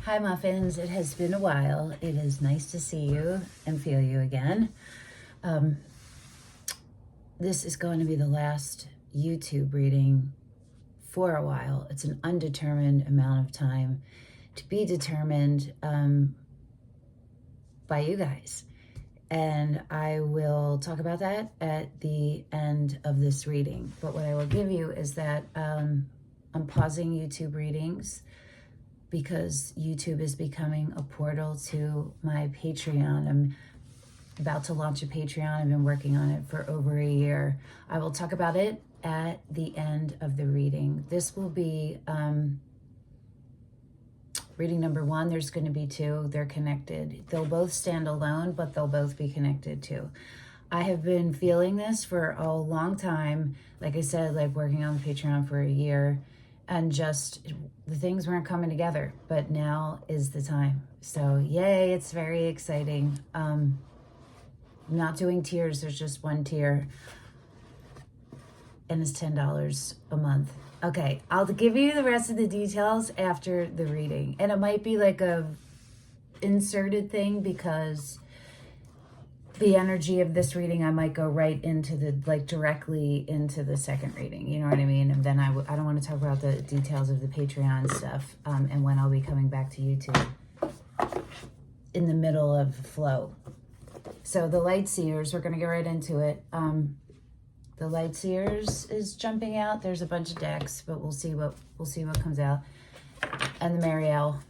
Hi Muffins, it has been a while. It is nice to see you and feel you again. This is going to be the last YouTube reading for a while. It's an undetermined amount of time to be determined by you guys. And I will talk about that at the end of this reading. But what I will give you is that I'm pausing YouTube readings because YouTube is becoming a portal to my Patreon. I'm about to launch a Patreon. I've been working on it for over a year. I will talk about it at the end of the reading. This will be reading number 1. There's going to be 2. They're connected. They'll both stand alone, but they'll both be connected too. I have been feeling this for a long time. Like I said, like working on the Patreon for a year, and just the things weren't coming together, but now is the time. So yay, it's very exciting. I'm not doing tiers. There's just one tier and it's $10 a month. Okay, I'll give you the rest of the details after the reading. And it might be like a inserted thing because the energy of this reading, I might go right into the, like directly into the second reading. You know what I mean? And then I don't want to talk about the details of the Patreon stuff and when I'll be coming back to YouTube in the middle of flow. So the Light Seers, we're going to get right into it. The Light Seers is jumping out. There's a bunch of decks, but we'll see what comes out. And the Marielle.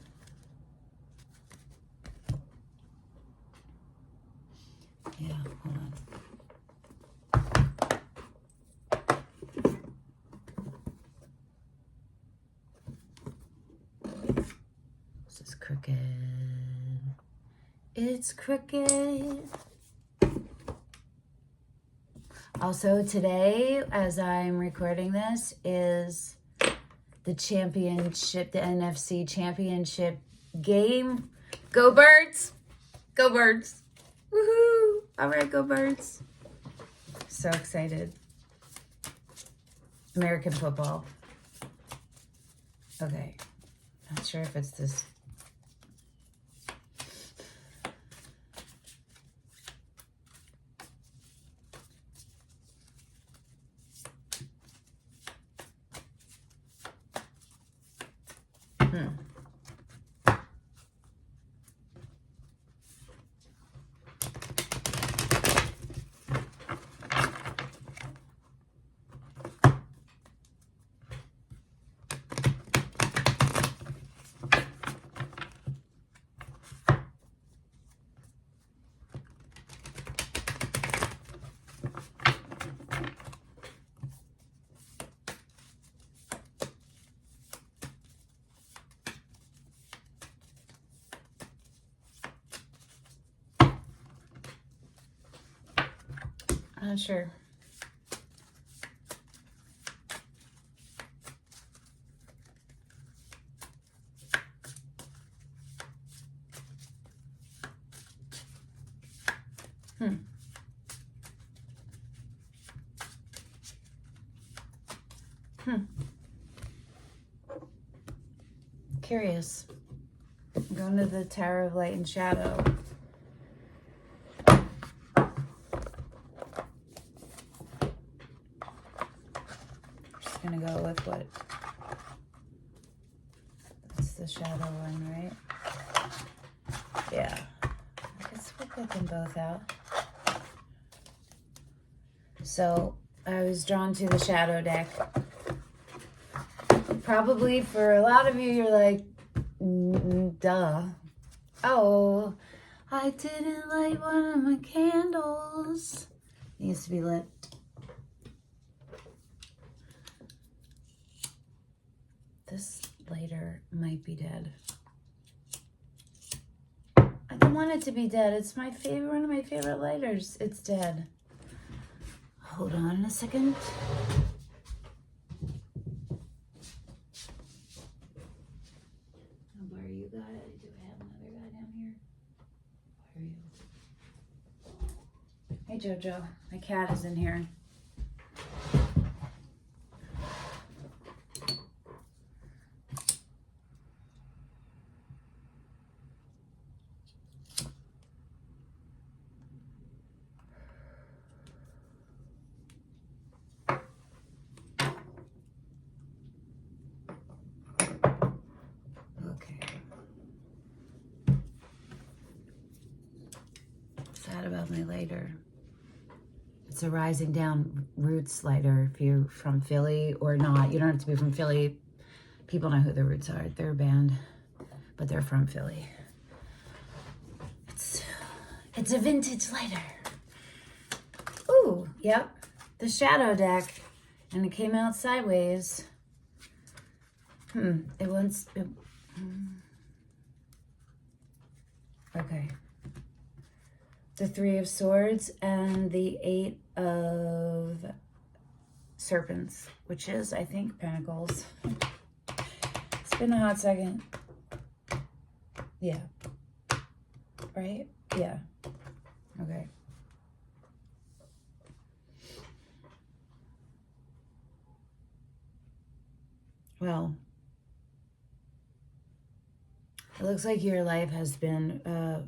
Yeah, hold on. This is crooked. It's crooked. Also today, as I'm recording this, is the championship, the NFC championship game. Go Birds! Go Birds! Woohoo! All right, go Birds. So excited. American football. Okay. Not sure if it's this. I'm not sure. Curious. I'm going to the Tower of Light and Shadow. Just gonna go with what? That's the shadow one, right? Yeah. I guess we'll get them both out. So I was drawn to the shadow deck. Probably for a lot of you, you're like, duh. Oh, I didn't light one of my candles. It needs to be lit. This lighter might be dead. I don't want it to be dead. It's my favorite, one of my favorite lighters. It's dead. Hold on a second. Where you got it? Do I have another guy down here? Where are you? Hey Jojo, my cat is in here. above my lighter. It's a Rising Down Roots lighter if you're from Philly or not. You don't have to be from Philly. People know who the Roots are. They're a band, but they're from Philly. It's a vintage lighter. Ooh, yep. The Shadow deck. And it came out sideways. Okay. The Three of Swords and the Eight of Serpents, which is, I think, Pentacles. It's been a hot second. Yeah. Right? Yeah. Okay. Well, it looks like your life has been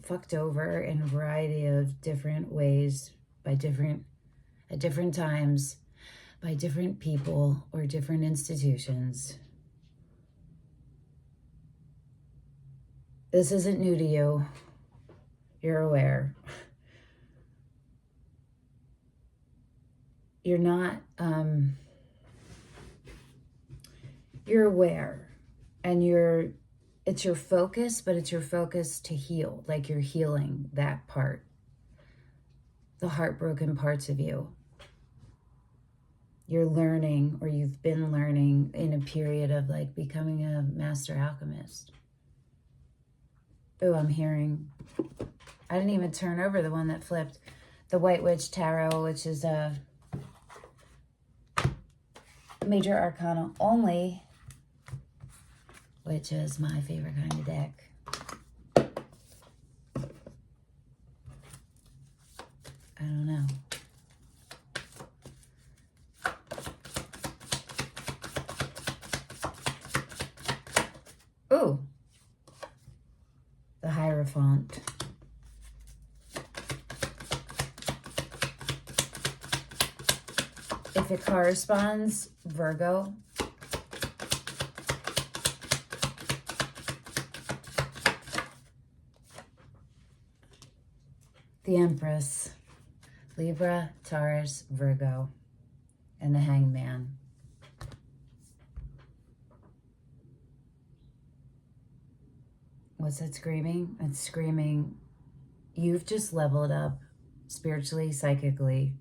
fucked over in a variety of different ways at different times, by different people or different institutions. This isn't new to you. You're aware. You're not, you're aware, and it's your focus, but it's your focus to heal, like you're healing that part, the heartbroken parts of you. You're learning, or you've been learning in a period of like becoming a master alchemist. Oh, I'm hearing, I didn't even turn over the one that flipped, the White Witch Tarot, which is a major arcana only, which is my favorite kind of deck. I don't know. Ooh. The Hierophant. If it corresponds, Virgo. The Empress. Libra, Taurus, Virgo. And the Hangman. What's that screaming? It's screaming, you've just leveled up spiritually, psychically.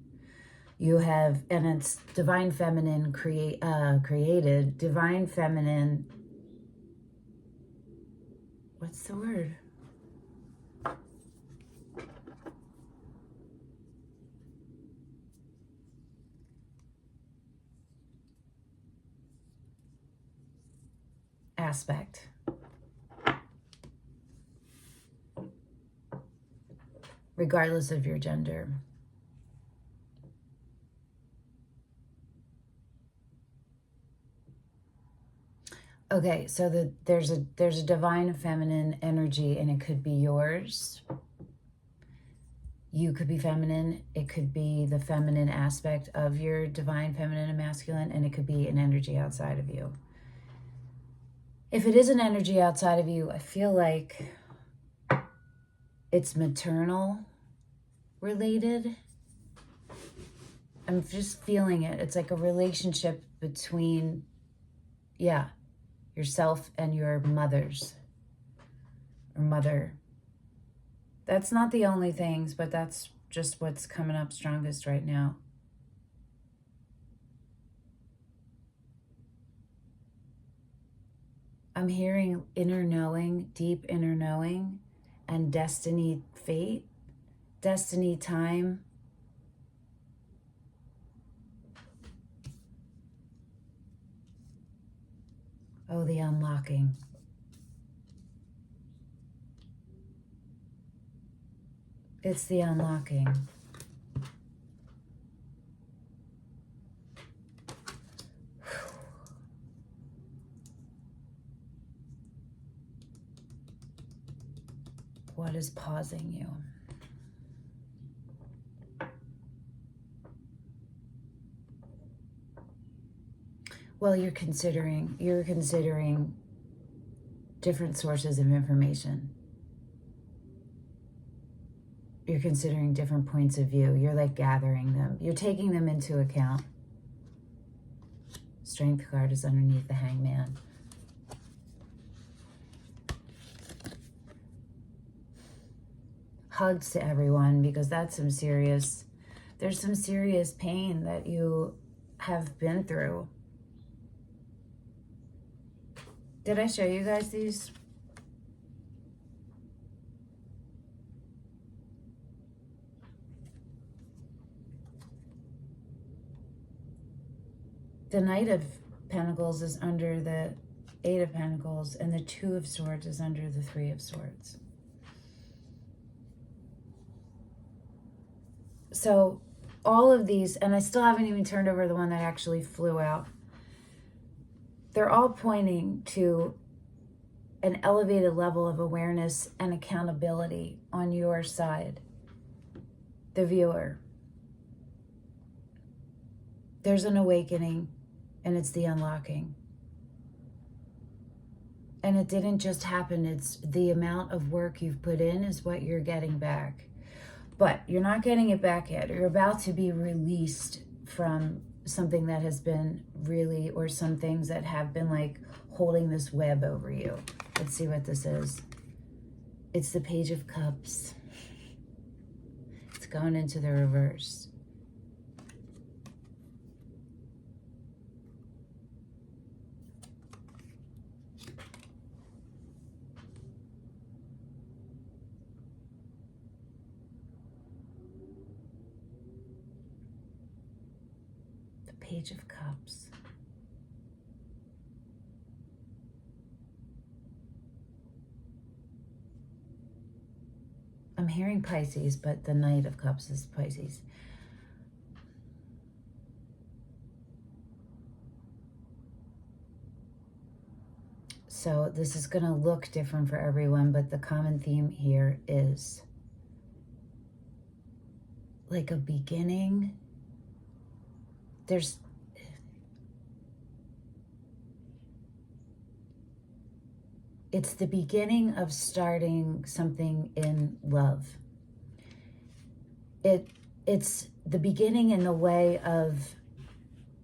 You have, and it's divine feminine created, divine feminine, what's the word? Aspect. Regardless of your gender. Okay, so there's a divine feminine energy, and it could be yours. You could be feminine. It could be the feminine aspect of your divine feminine and masculine, and it could be an energy outside of you. If it is an energy outside of you, I feel like it's maternal related. I'm just feeling it. It's like a relationship between, yeah, yourself and your mothers or mother. That's not the only things, but that's just what's coming up strongest right now. I'm hearing inner knowing, deep inner knowing, and destiny, fate, destiny, time. Oh, the unlocking. It's the unlocking. What is pausing you? Well, you're considering different sources of information. You're considering different points of view. You're like gathering them. You're taking them into account. Strength card is underneath the Hangman. Hugs to everyone, because that's some serious, there's some serious pain that you have been through. Did I show you guys these? The Knight of Pentacles is under the Eight of Pentacles, and the Two of Swords is under the Three of Swords. So all of these, and I still haven't even turned over the one that actually flew out, they're all pointing to an elevated level of awareness and accountability on your side, the viewer. There's an awakening, and it's the unlocking. And it didn't just happen. It's the amount of work you've put in is what you're getting back. But you're not getting it back yet. You're about to be released from something that has been really, or some things that have been like holding this web over you. Let's see what this is. It's the Page of Cups. It's going into the reverse. Page of Cups. I'm hearing Pisces, but the Knight of Cups is Pisces. So this is going to look different for everyone, but the common theme here is like a beginning. It's the beginning of starting something in love. It's the beginning in the way of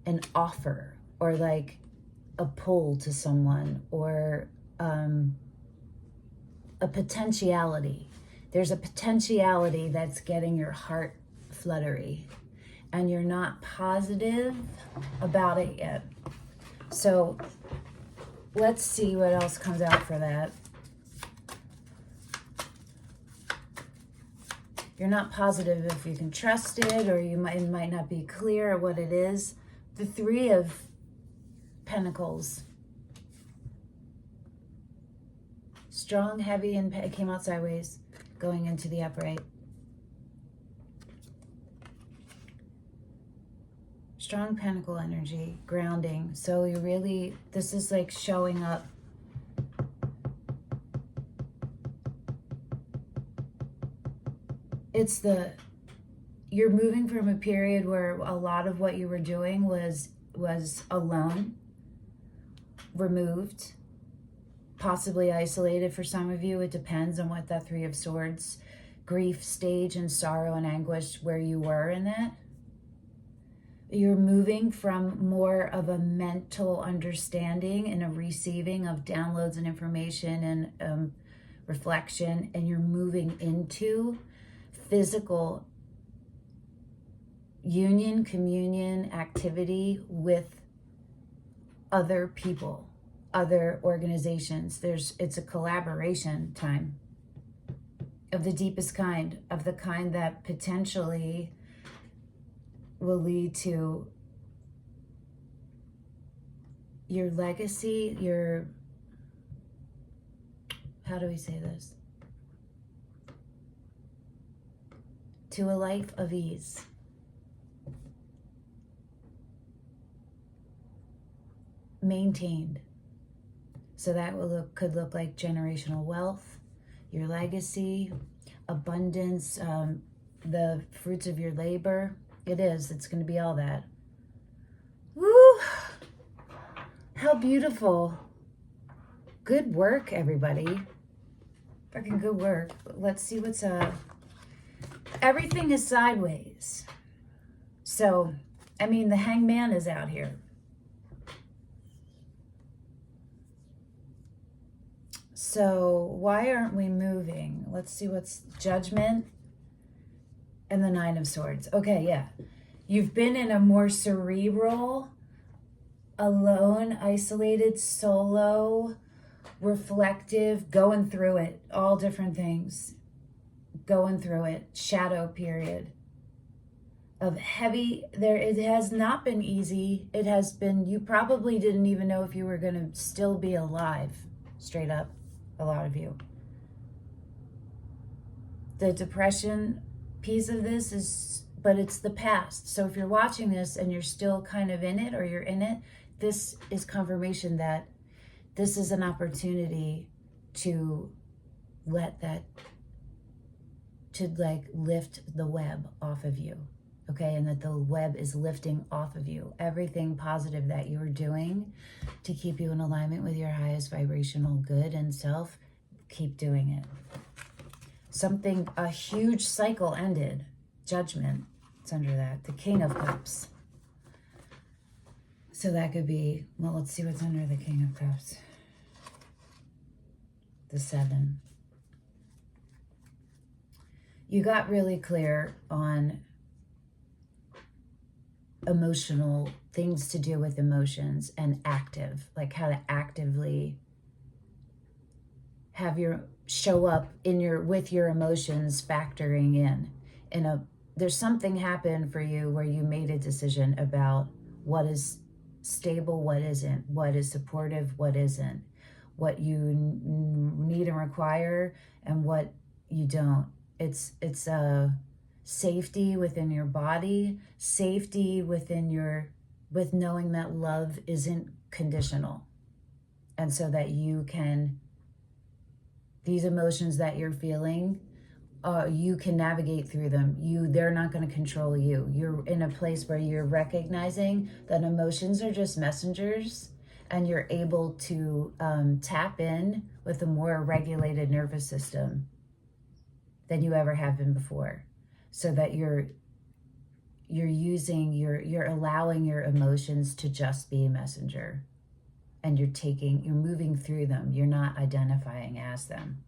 an offer, or like a pull to someone, or a potentiality. There's a potentiality that's getting your heart fluttery, and you're not positive about it yet. So let's see what else comes out for that. You're not positive if you can trust it, or it might not be clear what it is. The Three of Pentacles. Strong, heavy, and it came out sideways, going into the upright. Strong pentacle energy, grounding. So you really, this is like showing up. You're moving from a period where a lot of what you were doing was alone, removed, possibly isolated for some of you. It depends on what that Three of Swords, grief stage and sorrow and anguish, where you were in that. You're moving from more of a mental understanding and a receiving of downloads and information and reflection, and you're moving into physical union, communion, activity with other people, other organizations. It's a collaboration time of the deepest kind, of the kind that potentially will lead to your legacy, how do we say this? To a life of ease. Maintained. So that could look like generational wealth, your legacy, abundance, the fruits of your labor. It's going to be all that. Woo! How beautiful. Good work, everybody. Freaking good work. Let's see what's everything is sideways. So, I mean, the Hangman is out here. So why aren't we moving? Let's see what's Judgment and the Nine of Swords. Okay, yeah. You've been in a more cerebral, alone, isolated, solo, reflective, going through it, all different things, going through it, shadow period of heavy. It has not been easy. It has been, you probably didn't even know if you were going to still be alive, straight up, a lot of you. The depression piece of this is, but it's the past. So if you're watching this and you're still kind of in it, or you're in it, this is confirmation that this is an opportunity to let that, to like lift the web off of you, okay? And that the web is lifting off of you. Everything positive that you're doing to keep you in alignment with your highest vibrational good and self, keep doing it. Something, a huge cycle ended. Judgment, it's under that. The King of Cups. So that could be, well, let's see what's under the King of Cups. The 7. You got really clear on emotional things to do with emotions and active, like how to actively have your show up in your with your emotions factoring in a there's something happened for you where you made a decision about what is stable, what isn't, what is supportive, what isn't, what you need and require, and what you don't. It's a safety within your body, safety within your, with knowing that love isn't conditional, and so that you can, these emotions that you're feeling, you can navigate through them. They're not going to control you. You're in a place where you're recognizing that emotions are just messengers, and you're able to tap in with a more regulated nervous system than you ever have been before, so that you're allowing your emotions to just be a messenger, and you're moving through them. You're not identifying as them.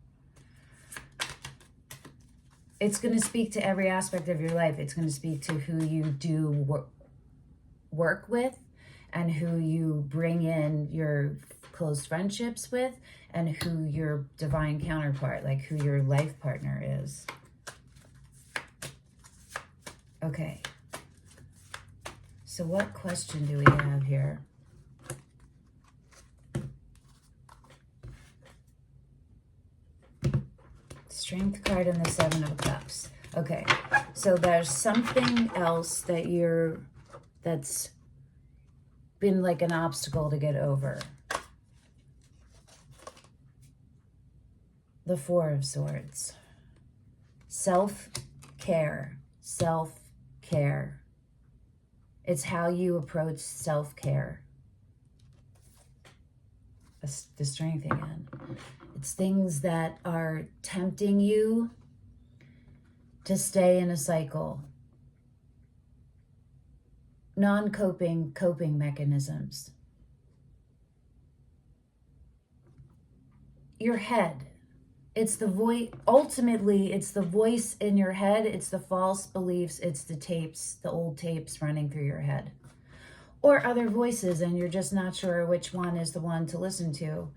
It's going to speak to every aspect of your life. It's going to speak to who you do work with, and who you bring in your close friendships with, and who your divine counterpart, like who your life partner is. Okay. So what question do we have here? Strength card and the 7 of Cups. Okay, so there's something else that's been like an obstacle to get over. The 4 of Swords. Self-care. Self-care. It's how you approach self-care. The Strength again. It's things that are tempting you to stay in a cycle. Non-coping, coping mechanisms. Your head. It's the voice, ultimately, it's the voice in your head. It's the false beliefs. It's the tapes, the old tapes running through your head. Or other voices, and you're just not sure which one is the one to listen to.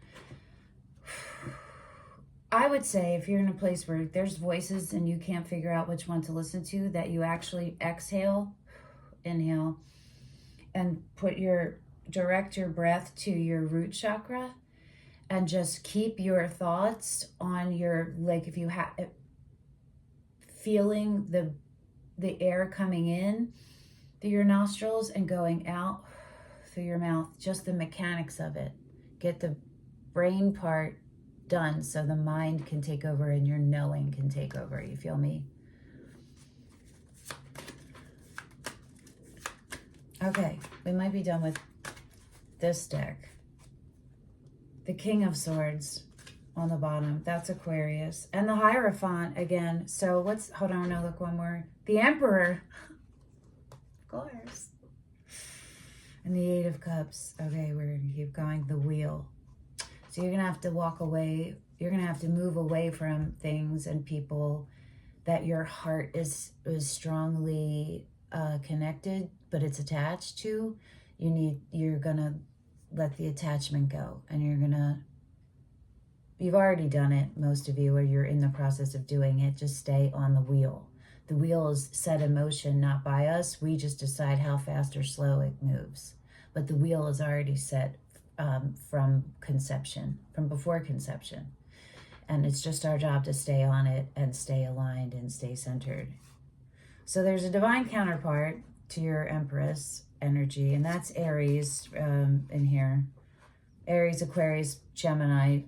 I would say if you're in a place where there's voices and you can't figure out which one to listen to, that you actually exhale, inhale, and direct your breath to your root chakra, and just keep your thoughts on your, like if you have, feeling the air coming in through your nostrils and going out through your mouth, just the mechanics of it. Get the brain part done so the mind can take over and your knowing can take over. You feel me? Okay, we might be done with this deck. The King of Swords. on the bottom. That's Aquarius. And the Hierophant again. So what's, hold on, no, look one more. The Emperor. Of course. And the Eight of Cups. Okay, we're going to keep going. The Wheel. So you're going to have to walk away. You're going to have to move away from things and people that your heart is strongly connected, but it's attached to. You're going to let the attachment go, and you've already done it, most of you, or you're in the process of doing it. Just stay on the wheel. The wheel is set in motion, not by us. We just decide how fast or slow it moves. But the wheel is already set from conception, from before conception. And it's just our job to stay on it and stay aligned and stay centered. So there's a divine counterpart to your Empress energy, and that's Aries in here. Aries, Aquarius, Gemini.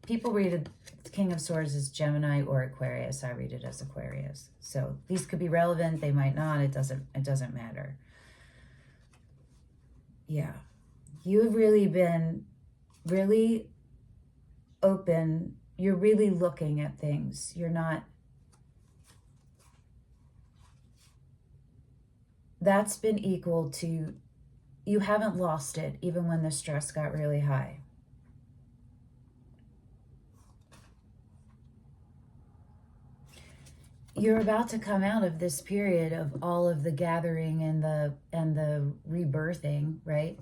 People read it, the King of Swords as Gemini or Aquarius. I read it as Aquarius. So these could be relevant, they might not. It doesn't matter. Yeah. You have really been really open. You're really looking at things. You're not. That's been equal to, you haven't lost it even when the stress got really high. You're about to come out of this period of all of the gathering and the rebirthing, right?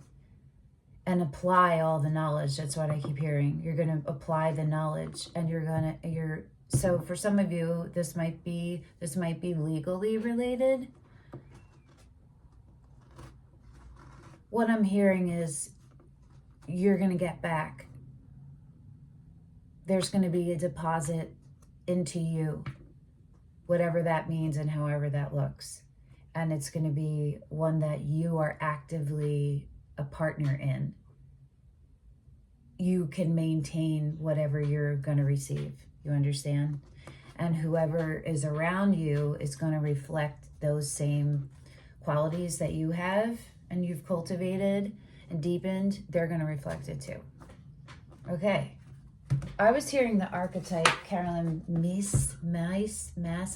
And apply all the knowledge. That's what I keep hearing. You're going to apply the knowledge, and so for some of you, this might be legally related. What I'm hearing is you're going to get back. There's going to be a deposit into you, whatever that means and however that looks. And it's going to be one that you are actively a partner in. You can maintain whatever you're going to receive. You understand? And whoever is around you is going to reflect those same qualities that you have and you've cultivated and deepened. They're going to reflect it too. Okay. I was hearing the archetype, Carolyn Mass.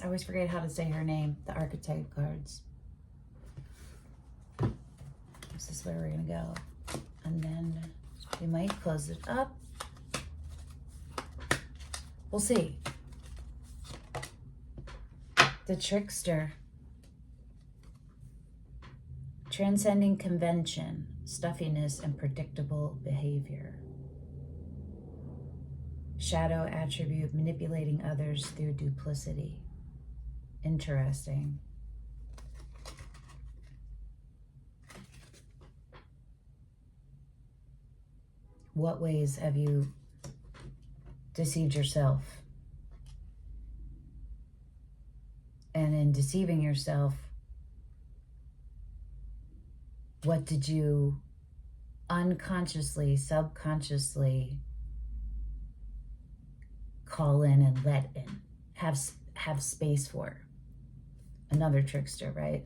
I always forget how to say her name. The archetype cards. This is where we're going to go. And then we might close it up. We'll see. The Trickster. Transcending convention, stuffiness, and predictable behavior. Shadow attribute, manipulating others through duplicity. Interesting. What ways have you deceived yourself? And in deceiving yourself, what did you unconsciously, subconsciously call in and let in, have space for? Another trickster, right?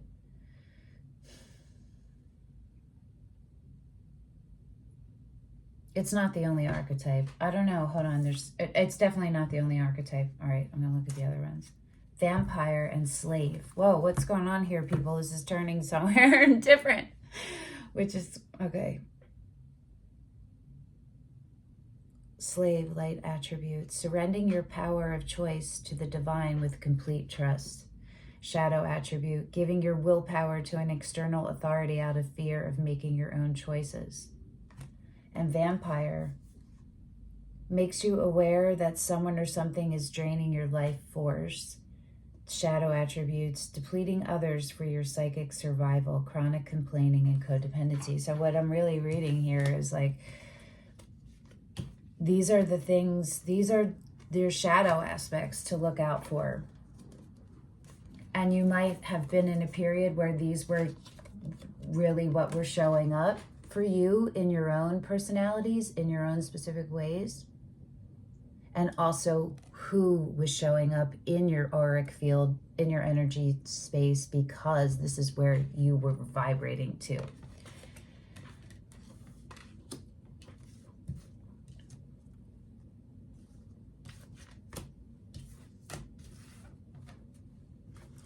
It's not the only archetype. I don't know. Hold on. It's definitely not the only archetype. All right, I'm gonna look at the other ones. Vampire and slave. Whoa, what's going on here, people? This is turning somewhere different, which is okay. Slave, light attribute. Surrendering your power of choice to the divine with complete trust. Shadow attribute. Giving your willpower to an external authority out of fear of making your own choices. And vampire makes you aware that someone or something is draining your life force. Shadow attributes, depleting others for your psychic survival, chronic complaining, and codependency. So what I'm really reading here is like, these are the things, these are their shadow aspects to look out for. And you might have been in a period where these were really what were showing up for you in your own personalities, in your own specific ways. And also who was showing up in your auric field, in your energy space, because this is where you were vibrating to.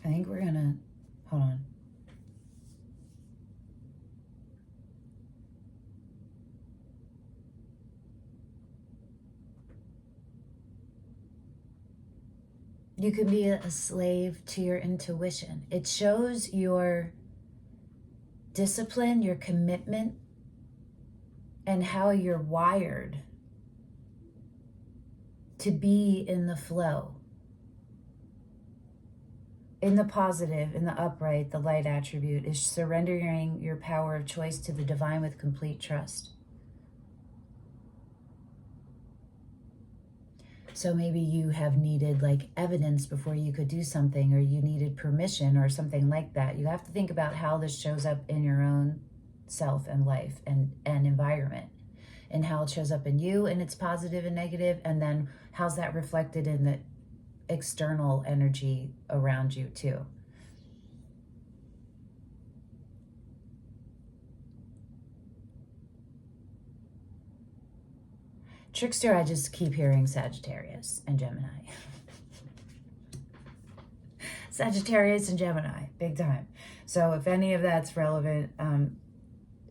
I think we're gonna, hold on. You can be a slave to your intuition. It shows your discipline, your commitment, and how you're wired to be in the flow, in the positive, in the upright. The light attribute is surrendering your power of choice to the divine with complete trust. So maybe you have needed like evidence before you could do something, or you needed permission or something like that. You have to think about how this shows up in your own self and life and environment, and how it shows up in you and it's positive and negative, and then how's that reflected in the external energy around you too. Trickster, I just keep hearing Sagittarius and Gemini. Sagittarius and Gemini, big time. So if any of that's relevant,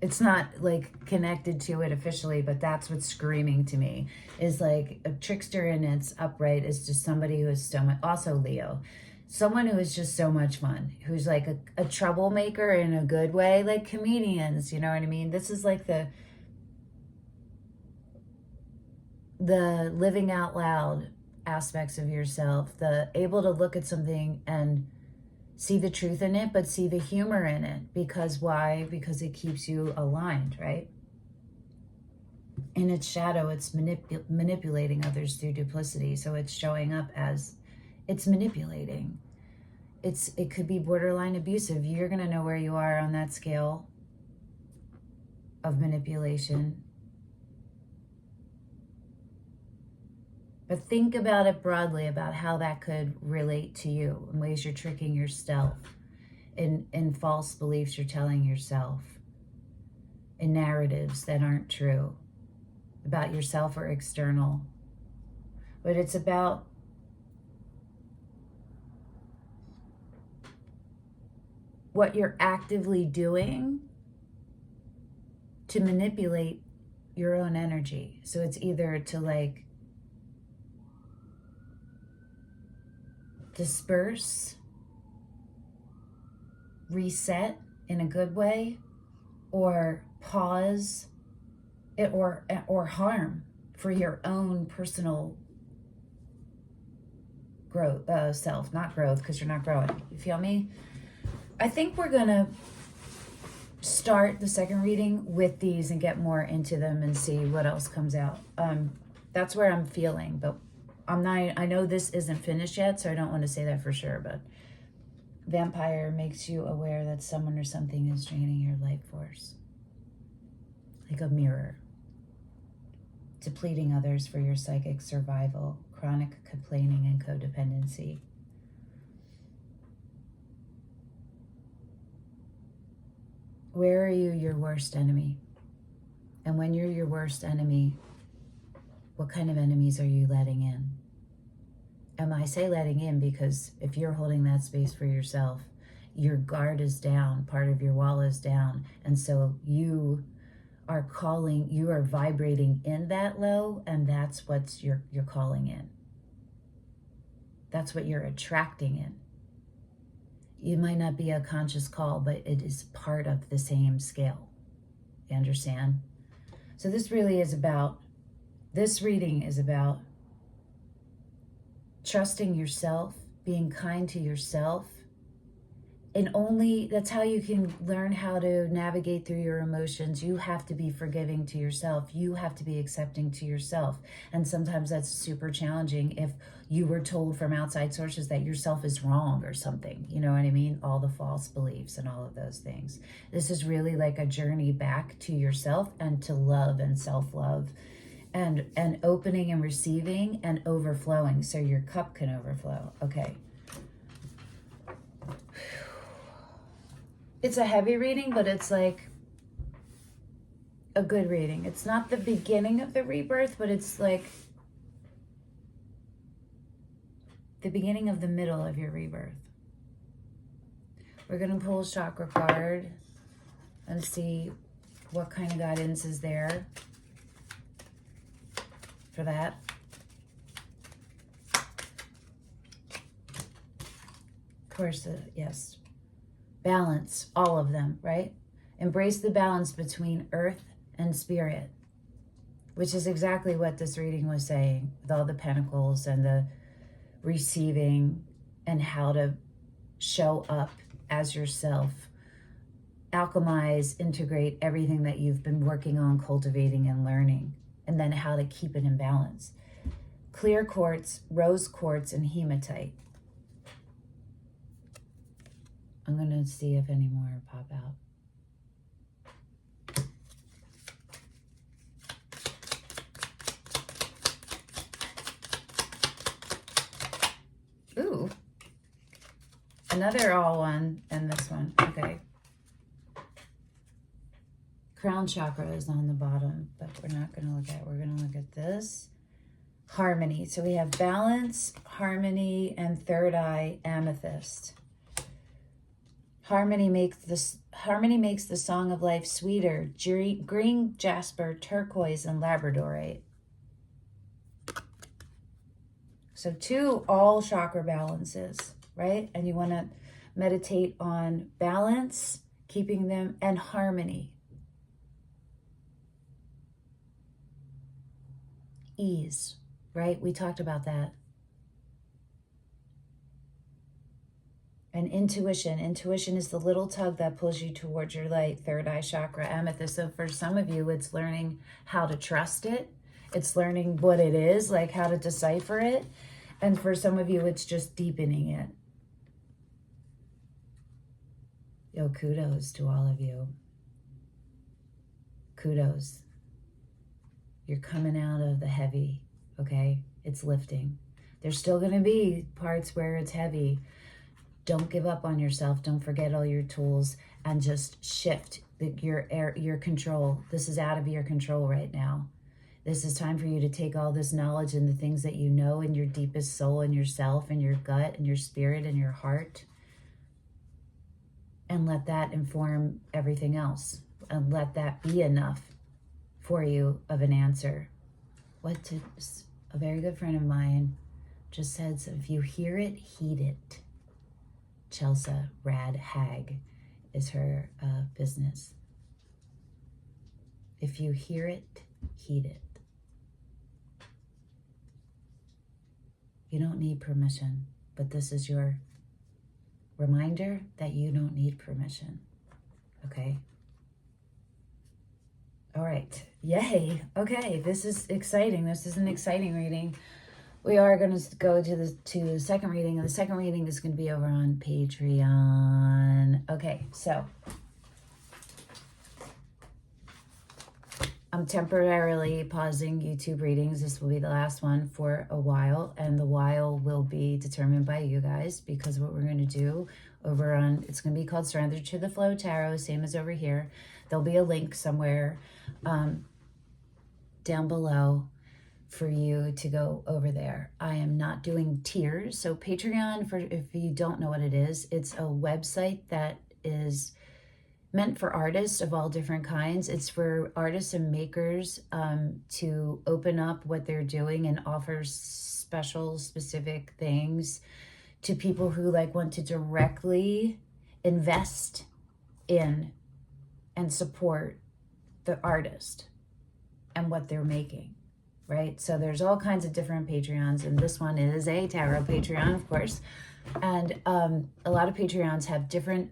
it's not like connected to it officially, but that's what's screaming to me, is like a trickster in its upright is just somebody who is so much, also Leo, someone who is just so much fun, who's like a troublemaker in a good way, like comedians, you know what I mean? This is like the living out loud aspects of yourself, the able to look at something and see the truth in it, but see the humor in it. Because why? Because it keeps you aligned, right? In its shadow, it's manipulating others through duplicity. So it's showing up as it's manipulating. It could be borderline abusive. You're going to know where you are on that scale of manipulation. But think about it broadly, about how that could relate to you in ways you're tricking yourself, in false beliefs you're telling yourself, in narratives that aren't true about yourself or external. But it's about what you're actively doing to manipulate your own energy. So it's either to like disperse, reset in a good way, or pause it, or harm for your own personal growth, self, not growth, because you're not growing. You feel me? I think we're gonna start the second reading with these and get more into them and see what else comes out. That's where I'm feeling, but I know this isn't finished yet, so I don't want to say that for sure, but Vampire makes you aware that someone or something is draining your life force. Like a mirror. Depleting others for your psychic survival, chronic complaining and codependency. Where are you your worst enemy? And when you're your worst enemy, what kind of enemies are you letting in? And I say letting in because if you're holding that space for yourself, your guard is down, part of your wall is down. And so you are vibrating in that low, and that's what you're calling in. That's what you're attracting in. It might not be a conscious call, but it is part of the same scale. You understand? So this reading is about trusting yourself, being kind to yourself, and that's how you can learn how to navigate through your emotions. You have to be forgiving to yourself. You have to be accepting to yourself. And sometimes that's super challenging if you were told from outside sources that yourself is wrong or something. You know what I mean? All the false beliefs and all of those things. This is really like a journey back to yourself and to love and self-love. And opening and receiving and overflowing, so your cup can overflow. Okay. It's a heavy reading, but it's like a good reading. It's not the beginning of the rebirth, but it's like the beginning of the middle of your rebirth. We're going to pull a chakra card and see what kind of guidance is there for that. Of course, yes. Balance, all of them, right? Embrace the balance between earth and spirit, which is exactly what this reading was saying, with all the pentacles and the receiving and how to show up as yourself. Alchemize, integrate everything that you've been working on, cultivating and learning, and then how to keep it in balance. Clear quartz, rose quartz, and hematite. I'm going to see if any more pop out. Ooh. Another all one and this one. Okay. Crown chakra is on the bottom, but we're not going to look at it. We're going to look at this. Harmony. So we have balance, harmony, and third eye amethyst. Harmony makes the song of life sweeter. Green jasper, turquoise, and labradorite. So 2 all chakra balances, right? And you want to meditate on balance, keeping them, and harmony. Ease, right? We talked about that. And intuition. Intuition is the little tug that pulls you towards your light. Third eye chakra, amethyst. So for some of you, it's learning how to trust it. It's learning what it is, like how to decipher it. And for some of you, it's just deepening it. Yo, kudos to all of you. Kudos. You're coming out of the heavy, okay? It's lifting. There's still going to be parts where it's heavy. Don't give up on yourself. Don't forget all your tools and just shift your control. This is out of your control right now. This is time for you to take all this knowledge and the things that you know in your deepest soul and yourself and your gut and your spirit and your heart, and let that inform everything else, and let that be enough for you of an answer. A very good friend of mine just said, so if you hear it, heed it. Chelsea Rad Hag is her business. If you hear it, heed it. You don't need permission, but this is your reminder that you don't need permission, okay? All right, yay. Okay, this is exciting. This is an exciting reading. We are going to go to the second reading, and the second reading is going to be over on Patreon. Okay, so I'm temporarily pausing YouTube readings. This will be the last one for a while, and the while will be determined by you guys, because what we're going to do over on, it's going to be called Surrender to the Flow Tarot, same as over here. There'll be a link somewhere down below for you to go over there. I am not doing tiers. So Patreon, for if you don't know what it is, it's a website that is meant for artists of all different kinds. It's for artists and makers to open up what they're doing and offer special, specific things to people who want to directly invest in and support the artist and what they're making, right? So there's all kinds of different Patreons, and this one is a tarot Patreon, of course. And a lot of Patreons have different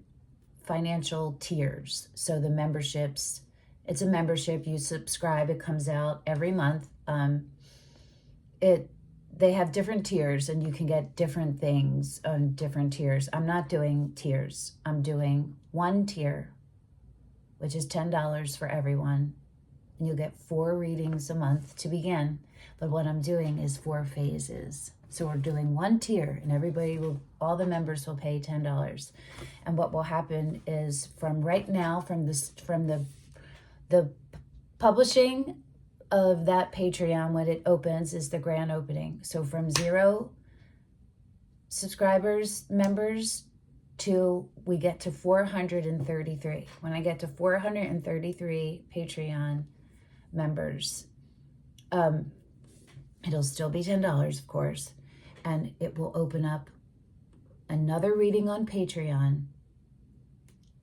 financial tiers. So the memberships, it's a membership, you subscribe, it comes out every month. They have different tiers, and you can get different things on different tiers. I'm not doing tiers. I'm doing one tier, which is $10 for everyone. And you'll get 4 readings a month to begin. But what I'm doing is 4 phases. So we're doing one tier, and all the members will pay $10. And what will happen is, from right now, from the publishing of that Patreon, when it opens, is the grand opening. So from 0 subscribers, members, till we get to 433. When I get to 433 Patreon members, it'll still be $10, of course, and it will open up another reading on Patreon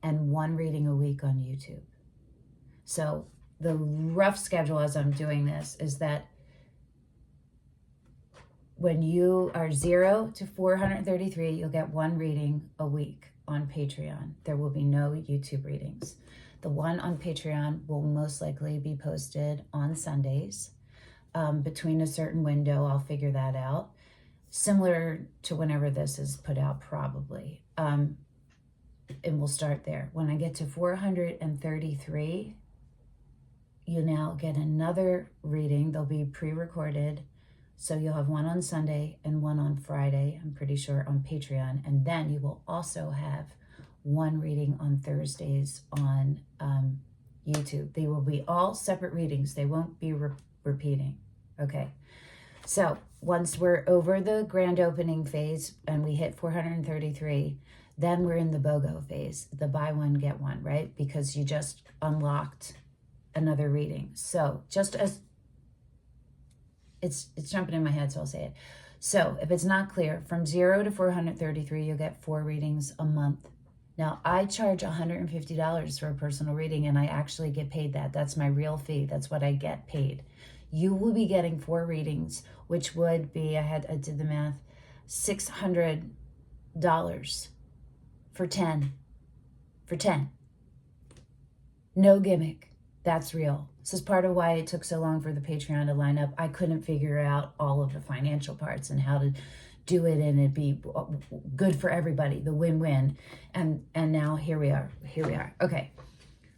and one reading a week on YouTube. So the rough schedule as I'm doing this is that when you are 0 to 433, you'll get one reading a week on Patreon. There will be no YouTube readings. The one on Patreon will most likely be posted on Sundays between a certain window. I'll figure that out. Similar to whenever this is put out, probably. And we'll start there. When I get to 433, you now get another reading. They'll be pre-recorded. So you'll have one on Sunday and one on Friday, I'm pretty sure, on Patreon. And then you will also have one reading on Thursdays on YouTube. They will be all separate readings. They won't be repeating. Okay. So once we're over the grand opening phase and we hit 433, then we're in the BOGO phase, the buy one, get one, right? Because you just unlocked another reading. So just as it's jumping in my head, so I'll say it. So if it's not clear, from 0 to 433, you'll get 4 readings a month. Now, I charge $150 for a personal reading, and I actually get paid that. That's my real fee. That's what I get paid. You will be getting 4 readings, which would be, I did the math, $600 for 10. For 10. No gimmick. That's real. This is part of why it took so long for the Patreon to line up. I couldn't figure out all of the financial parts and how to do it and it'd be good for everybody, the win-win. And now here we are. Okay.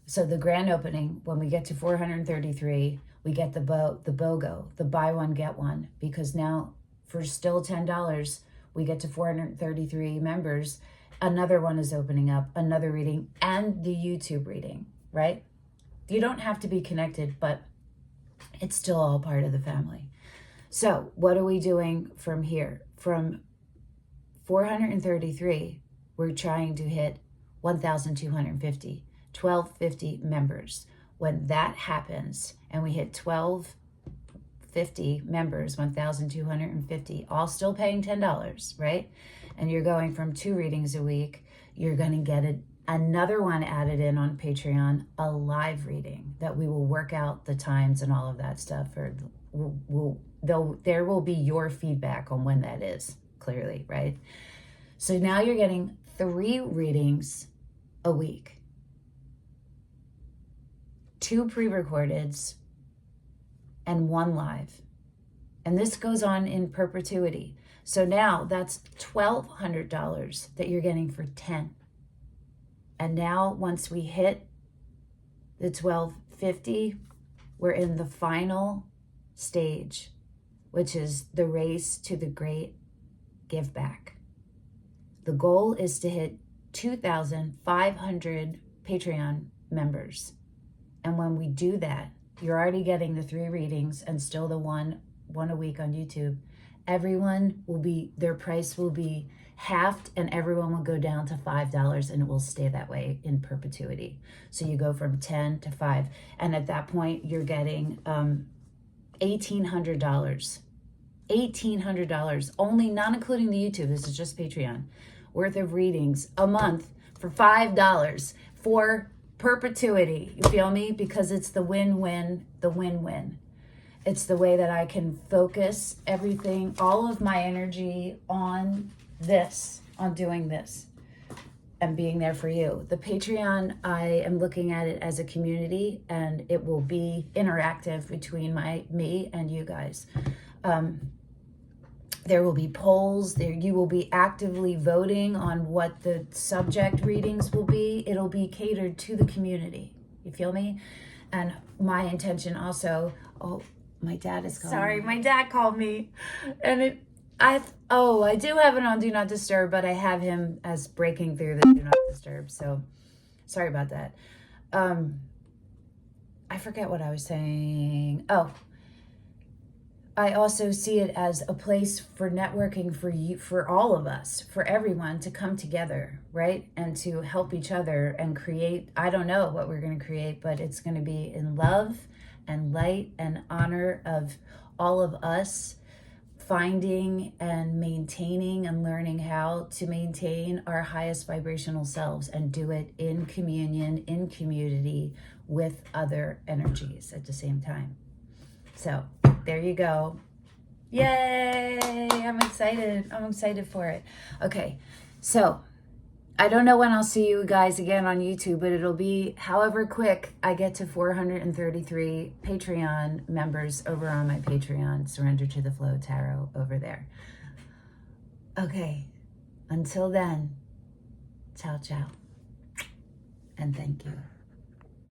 So the grand opening, when we get to 433, we get the BOGO, the buy one, get one, because now for still $10, we get to 433 members. Another one is opening up, another reading, and the YouTube reading, right? You don't have to be connected, but it's still all part of the family. So what are we doing from here? From 433, we're trying to hit 1,250, 1,250 members. When that happens and we hit 1,250 members, 1,250, all still paying $10, right? And you're going from 2 readings a week, you're going to get another one added in on Patreon, a live reading that we will work out the times and all of that stuff. Or there will be your feedback on when that is, clearly, right? So now you're getting 3 readings a week, 2 pre-recordeds, and 1 live. And this goes on in perpetuity. So now that's $1,200 that you're getting for 10. And now once we hit the 1,250, we're in the final stage, which is the race to the Great Giveback. The goal is to hit 2,500 Patreon members. And when we do that, you're already getting the 3 readings and still the one a week on YouTube. Their price will be halved and everyone will go down to $5 and it will stay that way in perpetuity. So you go from 10 to 5. And at that point, you're getting $1,800. $1,800, only not including the YouTube, this is just Patreon, worth of readings a month for $5 for perpetuity. You feel me? Because it's the win-win. It's the way that I can focus everything, all of my energy on this, on doing this and being there for you. The Patreon, I am looking at it as a community and it will be interactive between me and you guys. There will be polls there. You will be actively voting on what the subject readings will be. It'll be catered to the community. You feel me? And my intention also, my dad is calling. Sorry, my dad called me. And I do have it on Do Not Disturb, but I have him as breaking through the Do Not Disturb. So sorry about that. I forget what I was saying. I also see it as a place for networking for you, for all of us, for everyone to come together, right? And to help each other and create, I don't know what we're going to create, but it's going to be in love and light and honor of all of us finding and maintaining and learning how to maintain our highest vibrational selves and do it in communion, in community with other energies at the same time. So there you go. Yay! I'm excited. I'm excited for it. Okay, so I don't know when I'll see you guys again on YouTube, but it'll be however quick I get to 433 Patreon members over on my Patreon, Surrender to the Flow Tarot over there. Okay, until then, ciao, ciao, and thank you.